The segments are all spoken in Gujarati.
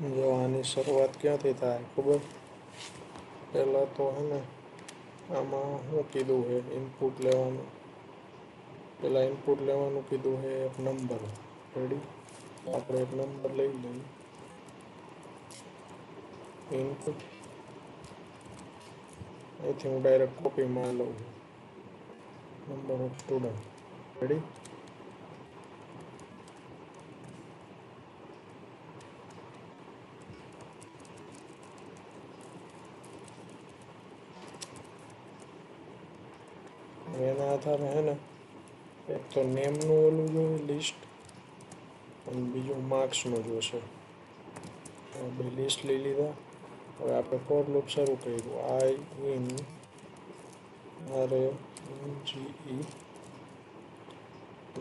જો આની શરૂઆત ક્યાંથી થાય ખબર? પહેલાં તો હે ને આમાં શું કીધું છે ઇનપુટ લેવાનું. પહેલાં ઇનપુટ લેવાનું કીધું છે એક નંબર. રેડી? આપણે એક નંબર લઈ લઈએ. ઇનપુટ અહીંથી હું ડાયરેક્ટ કોપી મારી લઉં છું. Number of student. રેડી? એના આધારે હે ને એક તો નેમનું ઓલું જોઈએ લિસ્ટ અને બીજું માર્ક્સનું જોશે. બે લિસ્ટ લઈ લીધા. હવે આપણે ફોર લૂપ શરૂ કર્યું. આઈ ઇન RANGE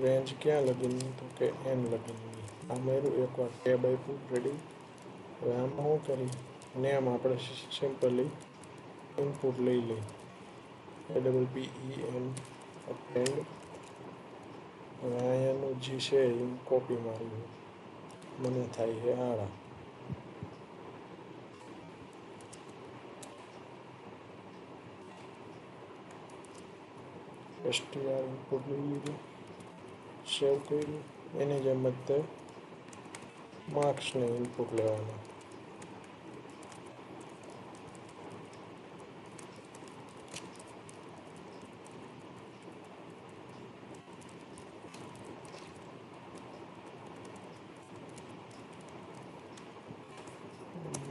રેન્જ ક્યાં લગીની તો કે એન લગીની. આ મારું એકવાર ટેબ આપ્યું. રેડી? હવે આમાં શું કરી નેમ આપણે સિમ્પલી ઇનપુટ લઈ લઈ. APPEN append. હવે અહીંયાનું જે છે એ કોપી મારી મને થાય છે આડા. STR ઇનપુટ લઈ લીધું. સેવ કર્યું. એની જેમ જ તે માર્ક્સને ઇનપુટ લેવાના.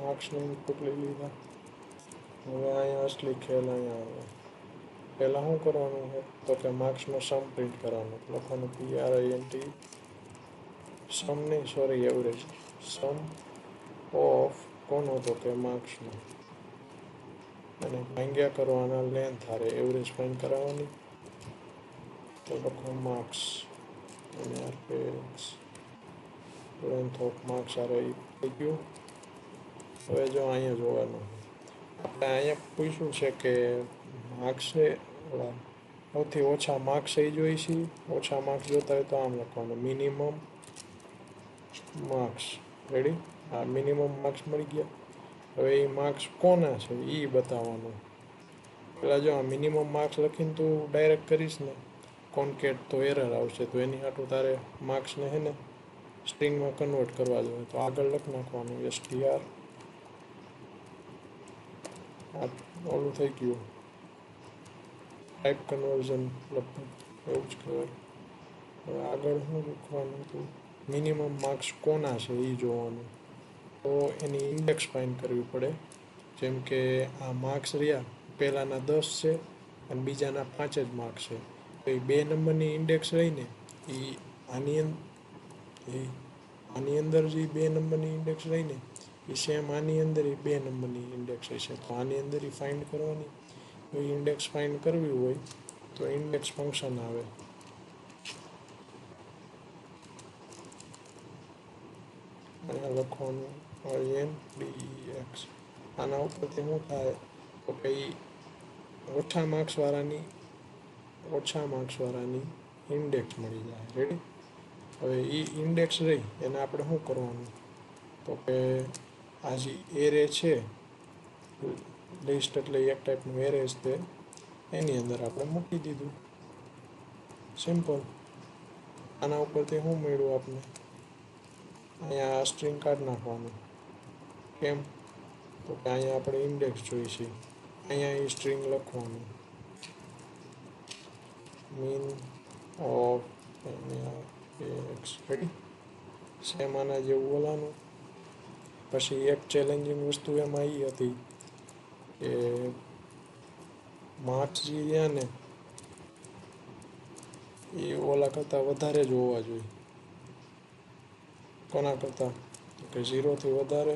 માર્ક્સને ઇનપુટ લઈ લીધા. હવે અહીંયા અસલી ખેલ અહીંયા આવે. પહેલાં શું કરવાનું છે તો કે માર્ક્સનો સમ પ્રિન્ટ કરવાનો. લખવાનું PRINT સમ નહીં સોરી એવરેજ. સમ ઓફ કોનો તો કે માર્ક્સનો. અને ભાંગ્યા કરવાના લેન્થ હારે એવરેજ ફાઇન્ડ કરાવવાની. તો લખો માર્ક્સ અને RPX લેન્થ ઓફ માર્ક્સ હારે થઈ ગયું. હવે જો અહીંયા જોવાનું આપણે અહીંયા પૂછ્યું છે કે માર્ક્સે સૌથી ઓછા માર્ક્સ એ જોઈ છે. ઓછા માર્ક્સ જોતા હોય તો આમ લખવાનું મિનિમમ માર્ક્સ. રેડી? આ મિનિમમ માર્ક્સ મળી ગયા. હવે એ માર્ક્સ કોના છે એ બતાવવાનું. પહેલાં જો આ મિનિમમ માર્ક્સ લખીને તું ડાયરેક્ટ કરીશ ને કોન્કેટ તો એરર આવશે. તો એની હાટું તારે માર્ક્સને હે ને સ્ટ્રિંગમાં કન્વર્ટ કરવા જોઈએ. તો આગળ લખી નાખવાનું STR. આ ઓલું થઈ ગયું ટાઈપ કન્વર્ઝન લગભગ એવું જ કહેવાય. હવે આગળ શું લખવાનું હતું મિનિમમ માર્ક્સ કોના છે એ જોવાનું. તો એની ઇન્ડેક્સ ફાઇન્ડ કરવી પડે. જેમ કે આ માર્ક્સ રહ્યા પહેલાંના 10 છે અને બીજાના 5 જ માર્ક્સ છે. તો એ 2 નંબરની ઇન્ડેક્સ રહીને એ આની અંદર જે 2 નંબરની ઇન્ડેક્સ રહીને એ સેમ આની અંદર એ 2 નંબરની ઇન્ડેક્સ હશે. તો આની અંદર એ ફાઇન્ડ કરવાની. તો ઇન્ડેક્સ ફાઇન્ડ કરવી હોય તો ઇન્ડેક્સ ફંક્શન આવે. અહીંયા લખવાનું INDEX. આના ઉપરથી શું થાય તો કે ઓછા માર્ક્સવાળાની ઇન્ડેક્સ મળી જાય. રેડી? હવે એ ઇન્ડેક્સ રહી એને આપણે શું કરવાનું તો કે આ જે એરે છે લિસ્ટ એટલે એક ટાઈપનું એરે જ તે એની અંદર આપણે મૂકી દીધું. સિમ્પલ. આના ઉપરથી શું મળ્યું આપણે અહીંયા સ્ટ્રિંગ કાઢી નાખવાનું. કેમ તો કે અહીંયા આપણે ઇન્ડેક્સ જોઈ છે. અહીંયા એ સ્ટ્રિંગ લખવાનું mean of MRX. Ready? Same આના જેવું બોલાનું. પછી એક ચેલેન્જિંગ વસ્તુ એમાં એ હતી કે માર્ક્સ જે રહ્યા ને એ ઓલા કરતાં વધારે જ હોવા જોઈએ. કોના કરતાં કે 0થી વધારે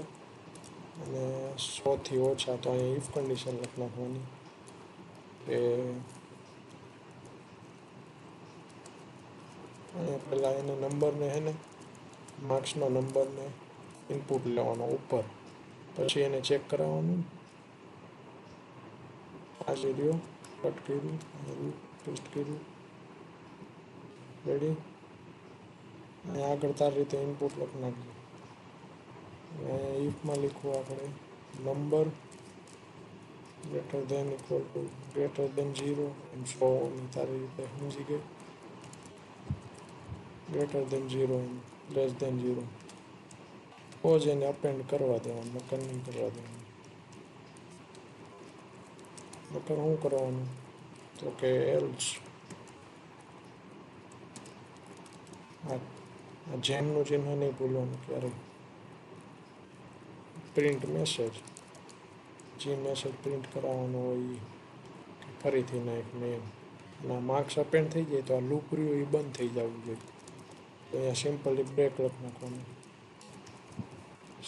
અને 100થી ઓછા. તો અહીંયા ઇફ કન્ડિશન લખી નાખવાની કે અહીંયા પહેલાં એને નંબરને હે ને માર્ક્સના નંબરને ઇનપુટ લેવાનો ઉપર. પછી એને ચેક કરાવવાનું. આ જે રહ્યો કટ કર્યું પેસ્ટ કર્યું. રેડી? અહીંયા આગળ તારી રીતે ઇનપુટ લખી નાખજો. ઇફમાં લીખવું આપણે number greater than equal to greater than 0 and so on. તારી રીતે સમજી ગઈ. Greater than 0 and less than 0 તો જ એને અપેન્ડ કરવા દેવાનું, નકર નહીં કરવા દેવાનું. નકર શું કરવાનું તો કે એલ્સ આ જેમનું ચિહ્ન નહીં ભૂલવાનું ક્યારેય. પ્રિન્ટ મેસેજ, જે મેસેજ પ્રિન્ટ કરાવવાનો હોય એ ફરીથી નાખ મેન. અને માર્ક્સ અપેન્ડ થઈ જાય તો આ લૂપ રહ્યું એ બંધ થઈ જવું જોઈએ. તો અહીંયા સિમ્પલી બ્રેક લખી નાખવાનું.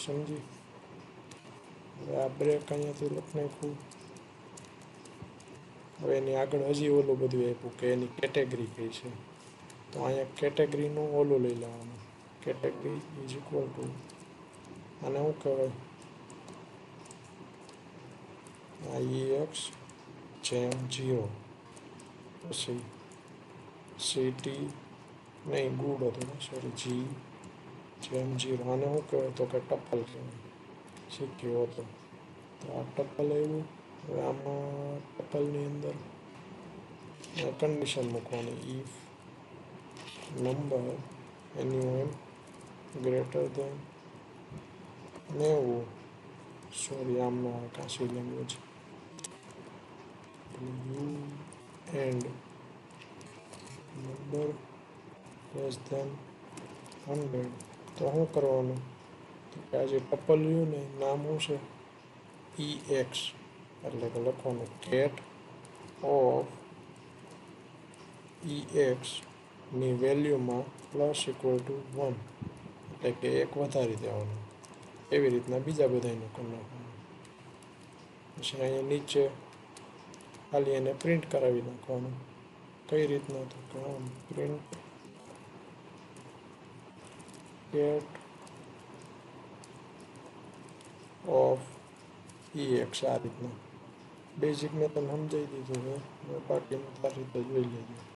સમજી? હવે આ બ્રેક અહીંયાથી લખી નાખ્યું. હવે એની આગળ હજી ઓલું બધું આપ્યું કે એની કેટેગરી કઈ છે. તો અહીંયા કેટેગરીનું ઓલું લઈ લેવાનું. કેટેગરી ઇઝ ઇક્વલ ટુ આને શું કહેવાય, IEX જેમ 0 પછી સિટી નહીં ગુડ હતું સોરી G જેમ 0 આને શું કહેવાય તો કે ટપલ કહેવાય. શીખ્યો હતો તો આ ટપલ આવ્યું. હવે આમાં ટપલની અંદર કન્ડિશન મૂકવાની if number annual greater than 90 sorry આમનો કાશી language you and number less than 100 તો શું કરવાનું તો કે આ જે ટપલ રહ્યું ને નામ શું છે EX એટલે કે લખવાનું ગેટ ઓફ EX ની વેલ્યુમાં પ્લસ ઇક્વલ ટુ 1 એટલે કે એક વધારી દેવાનું. એવી રીતના બીજા બધાનું કરી નાખવાનું. પછી અહીંયા નીચે ખાલી એને પ્રિન્ટ કરાવી નાખવાનું. કઈ રીતના તો કે આમ પ્રિન્ટ ગેટ ઓફ EX આ રીતના. બેઝિક મેં તમને સમજાવી દીધું છે, બાકીનું તારી રીતે જોઈ લેજો.